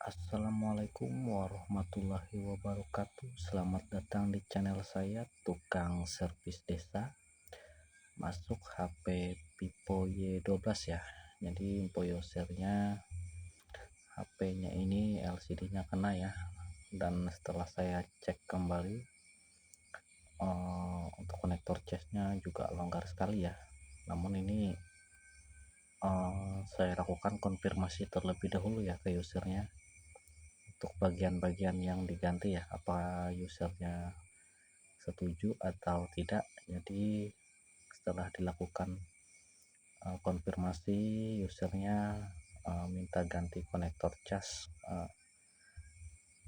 Assalamualaikum warahmatullahi wabarakatuh. Selamat datang di channel saya, Tukang Servis Desa. Masuk HP Vivo Y12 ya. Jadi info usernya HP-nya ini LCD-nya kena ya. Dan setelah saya cek kembali, untuk konektor casnya juga longgar sekali ya. Namun ini saya lakukan konfirmasi terlebih dahulu ya ke usernya untuk bagian-bagian yang diganti ya, apa usernya setuju atau tidak. Jadi setelah dilakukan konfirmasi, usernya minta ganti konektor cas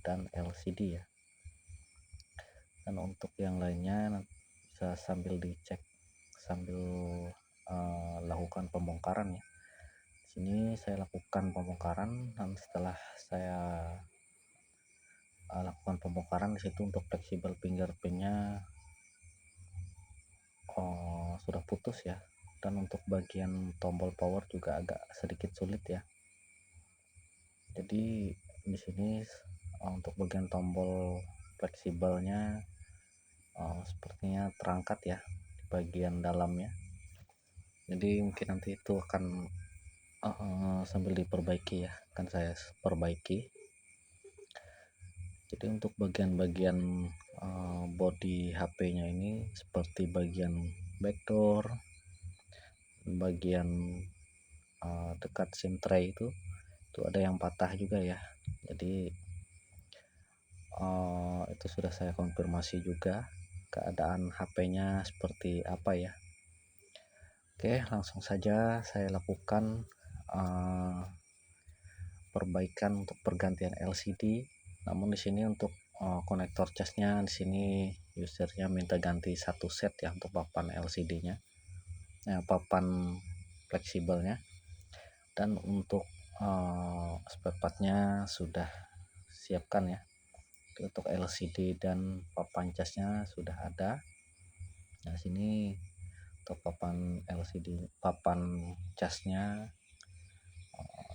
dan LCD ya. Dan untuk yang lainnya bisa sambil dicek sambil lakukan pembongkaran ya. Di sini saya lakukan pembongkaran, dan setelah saya lakukan pembongkaran di situ untuk fleksibel fingerprintnya sudah putus ya. Dan untuk bagian tombol power juga agak sedikit sulit ya. Jadi di sini untuk bagian tombol fleksibelnya sepertinya terangkat ya di bagian dalamnya. Jadi mungkin nanti itu akan sambil diperbaiki ya, akan saya perbaiki. Jadi untuk bagian-bagian body HP-nya ini seperti bagian backdoor, bagian dekat SIM tray itu ada yang patah juga ya. Jadi itu sudah saya konfirmasi juga keadaan HP-nya seperti apa ya. Oke, langsung saja saya lakukan perbaikan untuk pergantian LCD. Namun di sini untuk konektor casnya di sini usernya minta ganti satu set ya untuk papan LCD-nya, papan fleksibelnya. Dan untuk spare part-nya sudah siapkan ya. Untuk LCD dan papan casnya sudah ada. Nah, sini untuk papan LCD, papan casnya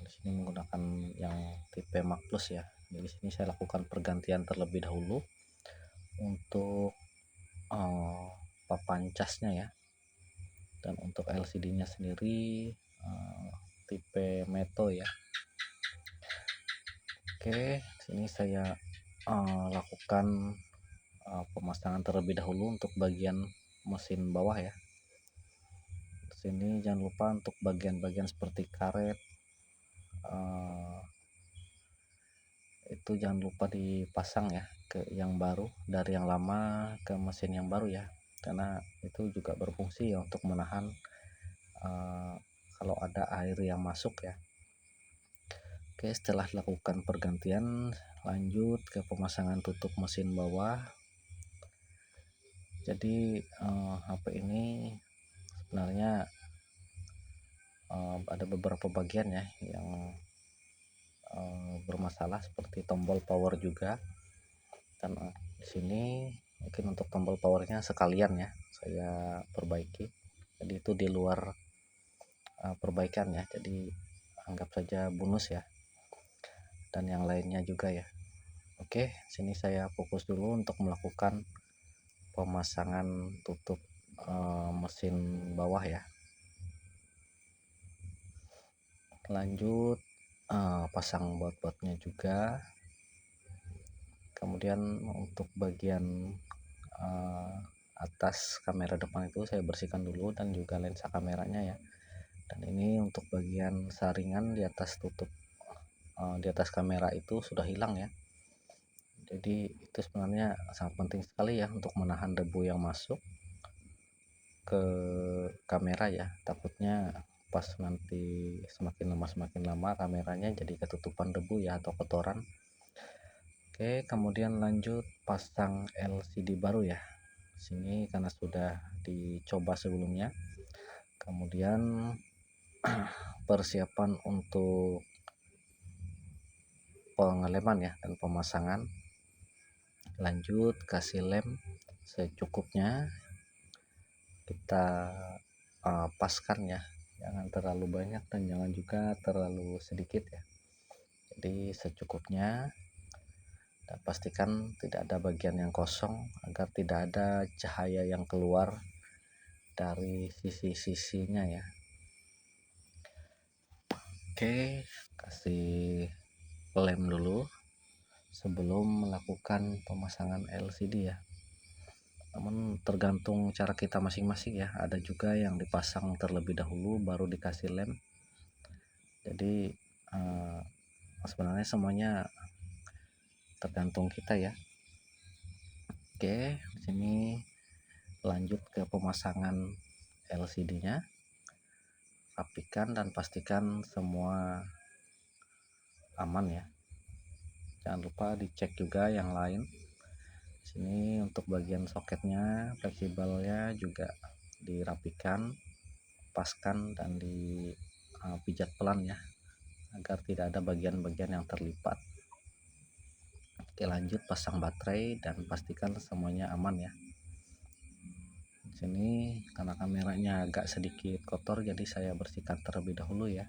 di sini menggunakan yang tipe Max Plus ya. Jadi di sini saya lakukan pergantian terlebih dahulu untuk papan casnya ya. Dan untuk LCD-nya sendiri tipe Meto ya. Oke, sini saya lakukan pemasangan terlebih dahulu untuk bagian mesin bawah ya. Sini jangan lupa untuk bagian-bagian seperti karet itu jangan lupa dipasang ya ke yang baru, dari yang lama ke mesin yang baru ya, karena itu juga berfungsi ya untuk menahan kalau ada air yang masuk ya. Oke, setelah dilakukan pergantian, lanjut ke pemasangan tutup mesin bawah. Jadi HP ini sebenarnya ada beberapa bagian ya yang bermasalah, seperti tombol power juga. Dan di sini mungkin untuk tombol powernya sekalian ya saya perbaiki. Jadi itu di luar perbaikan ya, jadi anggap saja bonus ya. Dan yang lainnya juga ya. Oke, sini saya fokus dulu untuk melakukan pemasangan tutup mesin bawah ya. Lanjut pasang baut-bautnya juga. Kemudian untuk bagian atas kamera depan itu saya bersihkan dulu, dan juga lensa kameranya ya. Dan ini untuk bagian saringan di atas tutup di atas kamera itu sudah hilang ya. Jadi itu sebenarnya sangat penting sekali ya untuk menahan debu yang masuk ke kamera ya. Takutnya pas nanti semakin lama kameranya jadi ketutupan debu ya atau kotoran. Oke, kemudian lanjut pasang LCD baru ya. Sini karena sudah dicoba sebelumnya. Kemudian persiapan untuk pengeleman ya dan pemasangan. Lanjut kasih lem secukupnya, kita paskan ya, jangan terlalu banyak dan jangan juga terlalu sedikit ya. Jadi secukupnya, dan pastikan tidak ada bagian yang kosong agar tidak ada cahaya yang keluar dari sisi-sisinya ya. Oke, kasih lem dulu sebelum melakukan pemasangan LCD ya. Namun tergantung cara kita masing-masing ya. Ada juga yang dipasang terlebih dahulu baru dikasih lem. Jadi sebenarnya semuanya tergantung kita ya. Oke, di sini lanjut ke pemasangan LCD-nya. Rapikan dan pastikan semua aman ya. Jangan lupa dicek juga yang lain. Sini untuk bagian soketnya, fleksibelnya juga dirapikan, paskan dan dipijat pelan ya, agar tidak ada bagian-bagian yang terlipat. Oke, lanjut pasang baterai dan pastikan semuanya aman ya. Di sini karena kameranya agak sedikit kotor, jadi saya bersihkan terlebih dahulu ya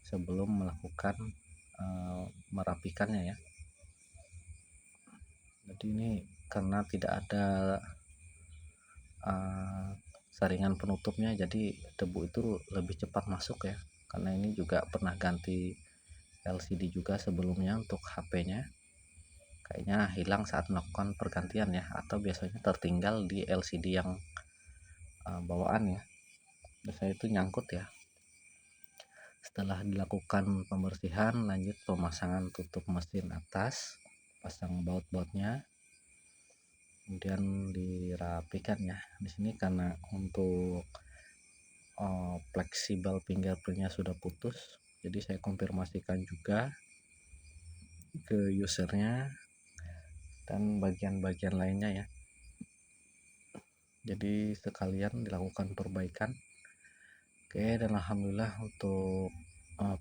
sebelum melakukan merapikannya ya. Jadi ini karena tidak ada saringan penutupnya, jadi debu itu lebih cepat masuk ya. Karena ini juga pernah ganti LCD juga sebelumnya untuk HP-nya, kayaknya hilang saat melakukan pergantian ya, atau biasanya tertinggal di LCD yang bawaan ya. Biasanya itu nyangkut ya. Setelah dilakukan pembersihan, lanjut pemasangan tutup mesin atas, pasang baut-bautnya, kemudian dirapikan ya. Di sini karena untuk fleksibel fingerprintnya sudah putus, jadi saya konfirmasikan juga ke usernya dan bagian-bagian lainnya ya. Jadi sekalian dilakukan perbaikan. Oke, dan alhamdulillah untuk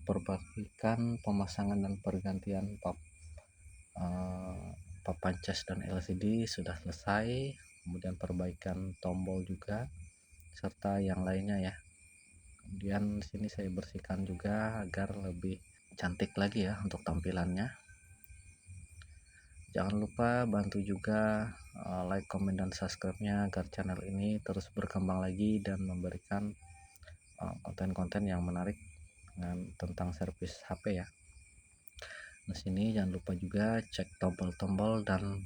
perbaikan, pemasangan dan pergantian papan cas dan LCD sudah selesai, kemudian perbaikan tombol juga serta yang lainnya ya. Kemudian di sini saya bersihkan juga agar lebih cantik lagi ya untuk tampilannya. Jangan lupa bantu juga like, comment dan subscribe-nya agar channel ini terus berkembang lagi dan memberikan konten-konten yang menarik tentang servis HP ya. Di sini jangan lupa juga cek tombol-tombol dan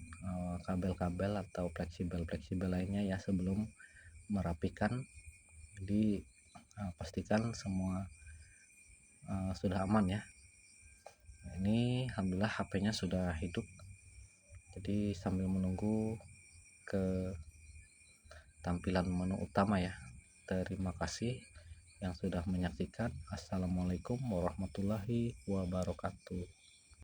kabel-kabel atau fleksibel lainnya ya sebelum merapikan. Jadi pastikan semua sudah aman ya. Nah, ini alhamdulillah HP-nya sudah hidup. Jadi sambil menunggu ke tampilan menu utama ya. Terima kasih yang sudah menyaksikan. Assalamualaikum warahmatullahi wabarakatuh.